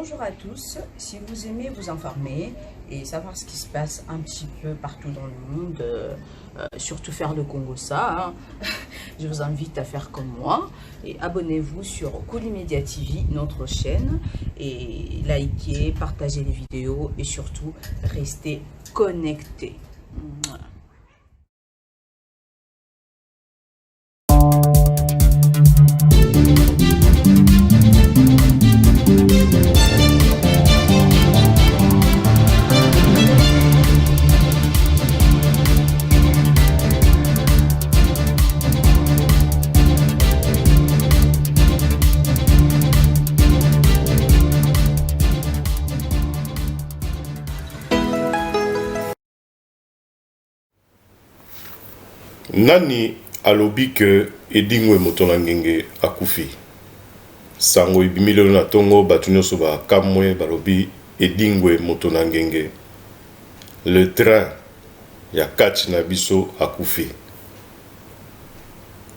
Bonjour à tous, si vous aimez vous informer et savoir ce qui se passe un petit peu partout dans le monde, surtout faire le Congo ça, je vous invite à faire comme moi et abonnez-vous sur Koulimedia TV, notre chaîne, et likez, partagez les vidéos et surtout restez connectés. Nani alobi ke Edingwe Motonangenge akufi. Sango ibimile na tongo batu nyonso ba kamwe balobi Edingwe Motonangenge. Le train ya catch na biso akufi.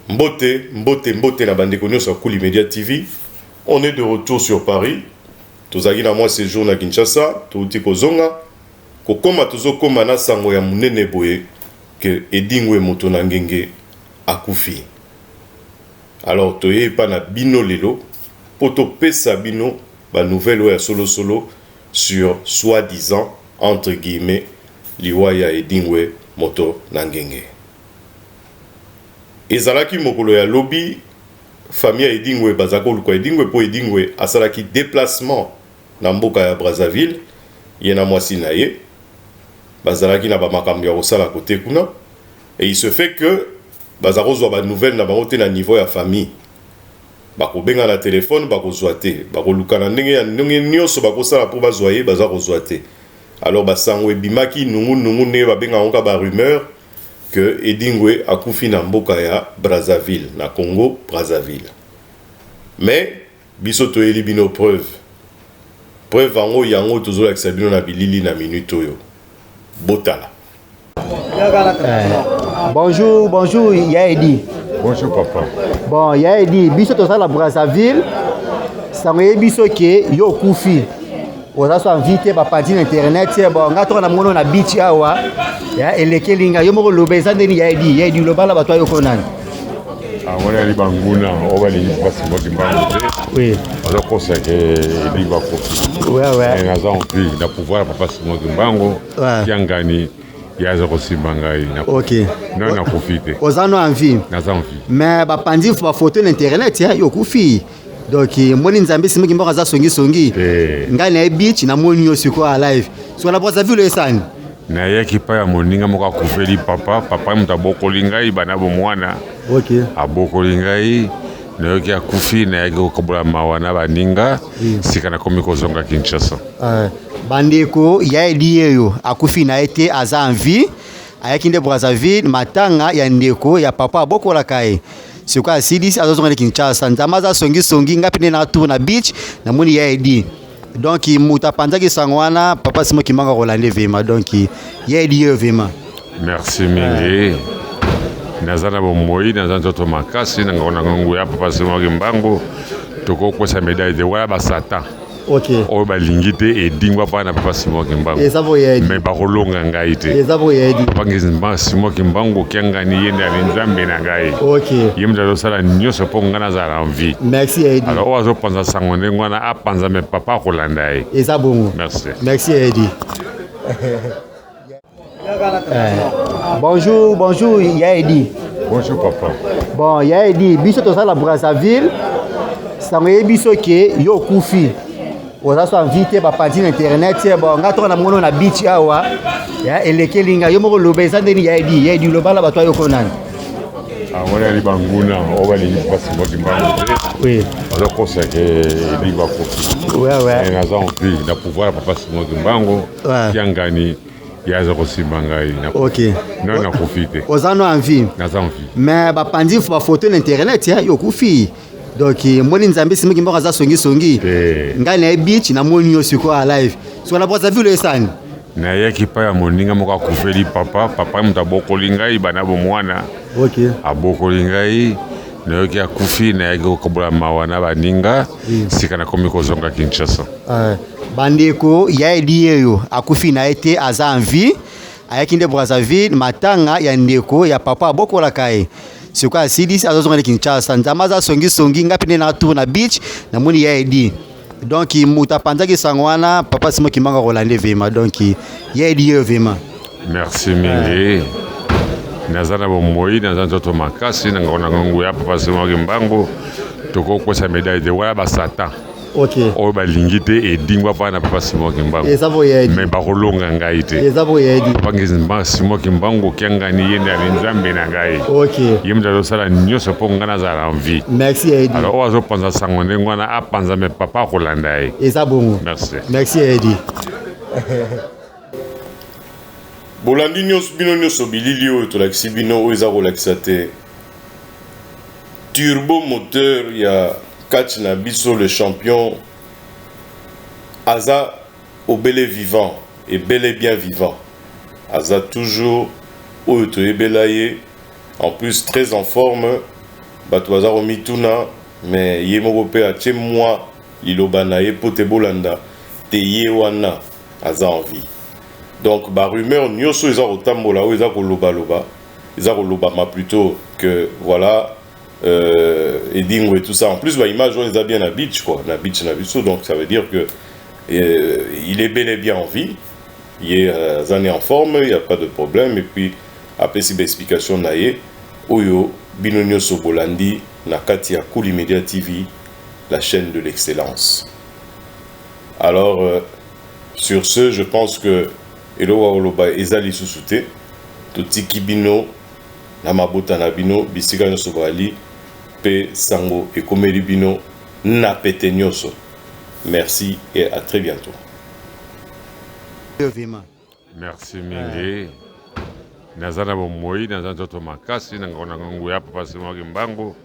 Mbote na bandeko nyonso ya Koulimedia TV. On est de retour sur Paris. Tozaki na moi séjour na Kinshasa, touti kozonga. Kokoma tozokoma na sango ya munene boye que Edingwe Motonangenge akufi. Alors toye pa na bino lelo poto pesa bino ba nouvelle ya solo sur soi-disant entre guillemets liwaya Edingwe Motonangenge. Ezalaki mokolo ya lobby famille ya Edingwe bazako luka Edingwe po Edingwe asalaki déplacement na mboka ya Brazzaville yena mwasi na ye bazalaki na ba makambo ya kosala côté kuna, et il se fait que bazarozwa ba nouvelle na bango te na niveau ya famille bakobenga na téléphone bakozwa te bakoluka na ndenge ya ndenge nyonso bakosala po bazwa ye bazakozwa te. Alors basango ebimaki nungu ne babenga onka ba rumeur que Edingwe akufi na mboka ya Brazzaville na Congo Brazzaville. Mais biso toyeli bino preuve ango yango tozolakisa bino na bilili na minute oyo. Botala. Bonjour, Yaedi. Bonjour papa. Bon, Yaedi, biso to la Brazzaville. Sangoye biso ke yo kufi. Oza so invité ba parti internet, bon ngato na mono na beach awa. Ya elekelinga yo moko lobeza ndeni Yaedi lobala batwa yo konana. Wana li banguna obali basi mo kimbango. Oui. Alors qu'on sait que il va profiter. Ouais. Et nous avons envie de pouvoir papa Simon Kimbango qui a gagné. Il y a aussi bangai. OK. Non, on a profité. Ozano envie. Nous avons envie. Mais ba pandi fa photo internet ya yo kufi. Donc moni nzambe Simon Kimbango za songi. Ngani na beach na moni yo siko live. So la Brazzaville esani. Na yaki pa ya moninga moko akufeli papa mutabokoli ngai bana bo mwana. OK. Abokoli ngai na yoki akufi na yaki kokobola mawana baninga sika na komi kozonga Kinshasa. Bandeko Yaedi yeyo akufi na ete aza envie ayaki nde Brazzaville matanga ya ndeko ya papa abokola kai. Siko asidisi azozonga Kinshasa nzama za songi ngapi na tour na beach na moni Yaedi. Donc muta panzaki sangwana papa Simon Kimbango Rolande vema donc Yaedi yeyo vema. Merci mingi. Nazana bomoi nazana toto makasi na ngona ngongo ya papa Simon Kimbango toko kwesa médaille de wala basata. OK. O balingite Edingwa pa na papa Simon Kimbango. Ezabo Yaedi. Mais bakolonga ngai te. Ezabo Yaedi. Papa ngizimba Simon Kimbango kiangani yenda nzambe na ngai. OK. Yemda do sala nyoso po ngana za envie. Merci Yaedi. Alors ozo panza sangone ngwana apanza me papa kolanda ye. Ezabo. Merci Yaedi. Bonjour Yaedi. Bonjour papa. Bon Yaedi, biso to la Brazzaville. Sangoye biso ke yo kufi. Oza so invité ba parti internet, bon ngato na mono na beach awa. Ya elekelinga yo moko lobeza ndeni Yaedi lobala batwa yo konana. Wana li banguna obali basi mo kimbango. Oui. Alors qu'on sait que il va profiter. Ouais. Et nous avons envie de pouvoir papa Simon Kimbango qui a gagné. Il y a aussi bangai. OK. Non, on a profité. Ozano envie. Nous avons envie. Mais ba pandi fa photo internet ya yo kufi. Donc moni nzambe Simon Kimbango za songi. Ngani na beach na moni yo siko live. So la Brazzaville esani. Na yaki pa ya moninga moko akufeli papa mutabokoli ngai bana bo mwana. OK. Abokoli ngai nayoki akufi nayaki kokabola mawa na baninga sika nakomi kozonga Kinshasa. Bandeko yaedi yeyo akufi na ete aza en vie ayaki nde Brazzaville matanga ya ndeko ya papa abokolaka ye siko asilisi azozonga na Kinshasa nzambe aza songi ngapi nde na tour na beach namoni yaedi donc mutu apanzaki sango wana papa Simon Kimbangu akolande vema donc yaedi yeyo vema. Merci mingi. Naza na bomoi naza nzoto makasi nangona ngongo ya papa Simon Kimbangu tokokwesa médaille de wala basatan. OK. Oyo balingi te edingwa pa na papa Simon Kimbangu. Eza boyedi. Mais bakolonga ngai te. Eza boyedi. Papa Simon Kimbangu kiangani yende ali nzambe na ngai. OK. Yemda dosala nyonso po ngana za en vie. Merci Edi. Alors ozo panza sango ndengwana apanza me papa kolanda ye. Eza bongo. Merci. Merci Edi. bolandi nyonso bino nyonso bilili oyo tolakisi bino oyo eza kolakisa te turbo moteur ya catch na biso le champion aza obele vivant et bel et bien vivant aza toujours oyo toyebela ye en plus très en forme bato baza komituna mais ye moko mpe atie mwa liloba na ye po te bolanda te ye wana aza en vie. Donc, ba rumeur nyonso eza kotambola oyo eza koloba eza kolobama plutôt que voilà Edingo et tout ça. En plus, bah image on les a bien à beach quoi, na beach na biso, donc ça veut dire que il est bel et bien en vie, il est en forme, il y a pas de problème et puis après si explication na ye oyo bino nyonso bolandi na kati ya Cool Media TV, la chaîne de l'excellence. Alors sur ce, je pense que Elo Oloba ezali susute totiki bino na mabota na bino bisika nyonso bali pe sango ekomeli bino na pete nyonso. Merci et à très bientôt. Merci mingi. Nazana bomoi nazana toto makasi nangona ngongo ya papa Simon Kimbangu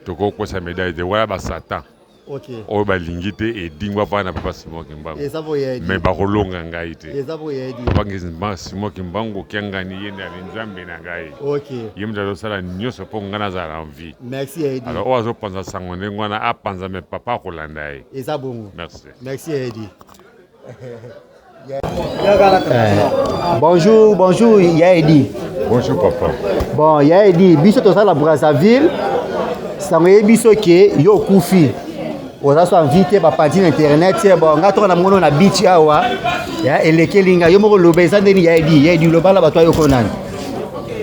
tokokwesa médaille de wala basatan. OK. Oyo balingi te edingwa pa na papa Simon Kimbangu. Eza boyedi. Mais bakolonga ngai te. Eza boyedi. Papa Simon Kimbangu kiangani yende ali nzambe na ngai. OK. Yemda dosala nyonso po ngana za en vie. Merci Edi. Alors ozo panza sango ndengwana apanza me papa kolanda ye. Eza bongo. Merci. Merci Edi. Bonjour Yaedi. Bonjour papa. Bon Yaedi, biso to sala Brazzaville. Sango biso ke yo kufi. Oza so invité ba parti internet bon ngato na mono na beach awa ya elekelinga yo moko lobeza ndeni Yaedi lobala bato yo konani.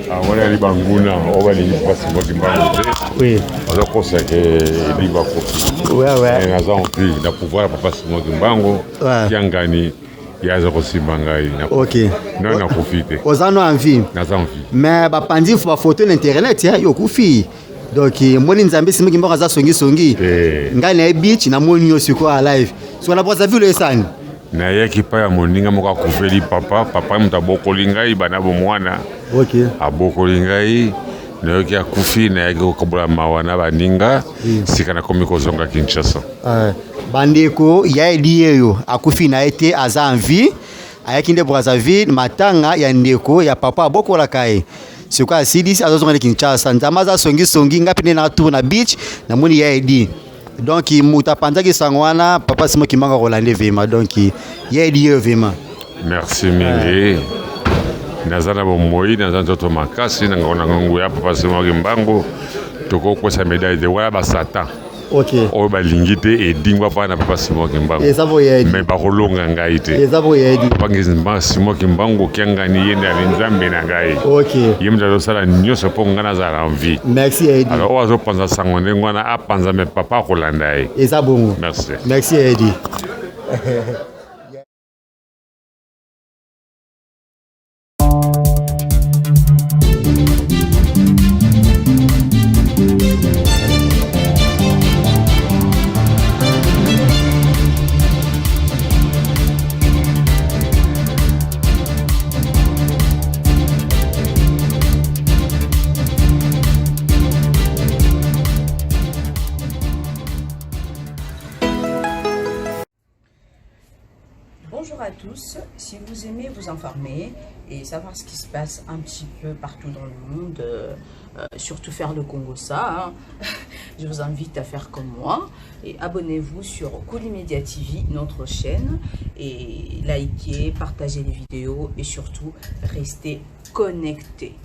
Ah wala li banguna o bali papa Simon Kimbangu te. Oui. Ozo kosa ke li ba kofi. Ouais. Na za envie na pouvoir papa Simon Kimbangu kiangani yaza kosimba na. OK. Non na profite. Ozano envie. Na za envie. Mais ba pandi ba photo na internet ya yo kufi. Donc moni nzambe Simon Kimbangu aza songi ngai na beach na moni yo siko live so na Brazzaville esani na yaki pa ya moninga moko akufeli papa muta bokoli ngai bana bo mwana. OK. Abokoli ngai na yoki akufi na yaki kokabola mawa na baninga sika nakomi kozonga Kinshasa. Bandeko yaedi yeyo akufi na ete aza en vie ayaki nde Brazzaville matanga ya ndeko ya papa abokolaka ye siko asilisi azozonga na Kinshasa nzambe aza songi ngapi nde na tour na beach namoni yaedi donc mutu apanzaki sango wana papa Simon Kimbangu akolande vema donc yaedi yeyo vema. Merci mingi. Naza na bomoi naza nzoto makasi nangona ngongo ya papa Simon Kimbangu tokokwesa médaille de wala basatan. OK. Oyo balingi te edingwa pa na papa Simon Kimbangu. Eza boyedi. Mais bakolonga ngai te. Eza boyedi. Papa Simon Kimbangu kiangani yende ali nzambe na ngai. OK. Yemda dosala nyonso po ngana za en vie. Merci Edi. Alors ozo panza sango ndengwana apanza me papa kolanda ye. Eza bongo. Merci. Merci Edi. Bonjour à tous, si vous aimez vous informer et savoir ce qui se passe un petit peu partout dans le monde, surtout faire le Congo-Ça. Je vous invite à faire comme moi et abonnez-vous sur Koulimedia TV, notre chaîne, et likez, partagez les vidéos et surtout restez connectés.